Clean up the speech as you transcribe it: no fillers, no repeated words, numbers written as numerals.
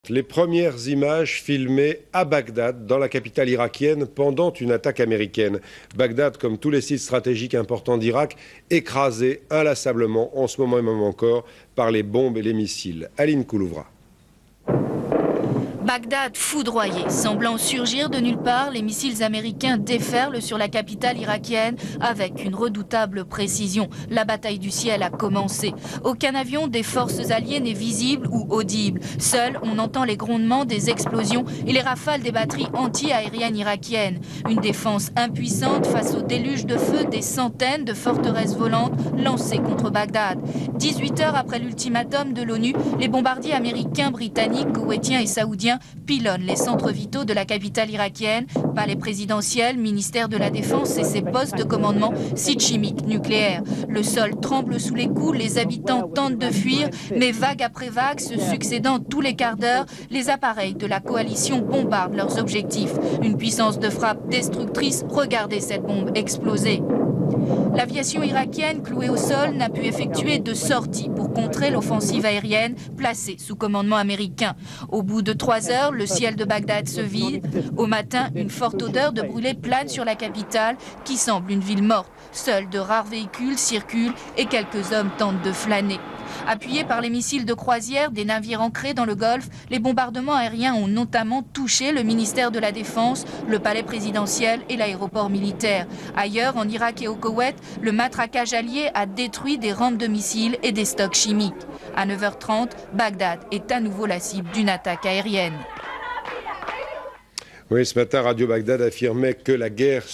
Les premières images filmées à Bagdad, dans la capitale irakienne, pendant une attaque américaine. Bagdad, comme tous les sites stratégiques importants d'Irak, écrasé inlassablement, en ce moment et même encore, par les bombes et les missiles. Aline Koulouvra. Bagdad foudroyé, semblant surgir de nulle part, les missiles américains déferlent sur la capitale irakienne avec une redoutable précision. La bataille du ciel a commencé. Aucun avion des forces alliées n'est visible ou audible. Seul, on entend les grondements des explosions et les rafales des batteries anti-aériennes irakiennes. Une défense impuissante face au déluge de feu des centaines de forteresses volantes lancées contre Bagdad. 18 heures après l'ultimatum de l'ONU, les bombardiers américains, britanniques, koweïtiens et saoudiens pilonnent les centres vitaux de la capitale irakienne, palais présidentiel, ministère de la Défense et ses postes de commandement, sites chimiques nucléaires. Le sol tremble sous les coups, les habitants tentent de fuir, mais vague après vague, se succédant tous les quarts d'heure, les appareils de la coalition bombardent leurs objectifs. Une puissance de frappe destructrice, regardez cette bombe exploser. L'aviation irakienne, clouée au sol, n'a pu effectuer de sorties pour contrer l'offensive aérienne placée sous commandement américain. Au bout de 3 heures, le ciel de Bagdad se vide. Au matin, une forte odeur de brûlé plane sur la capitale, qui semble une ville morte. Seuls de rares véhicules circulent et quelques hommes tentent de flâner. Appuyés par les missiles de croisière des navires ancrés dans le Golfe, les bombardements aériens ont notamment touché le ministère de la Défense, le palais présidentiel et l'aéroport militaire. Ailleurs, en Irak et au Koweït, le matraquage allié a détruit des rampes de missiles et des stocks chimiques. À 9h30, Bagdad est à nouveau la cible d'une attaque aérienne. Oui, ce matin, Radio Bagdad affirmait que la guerre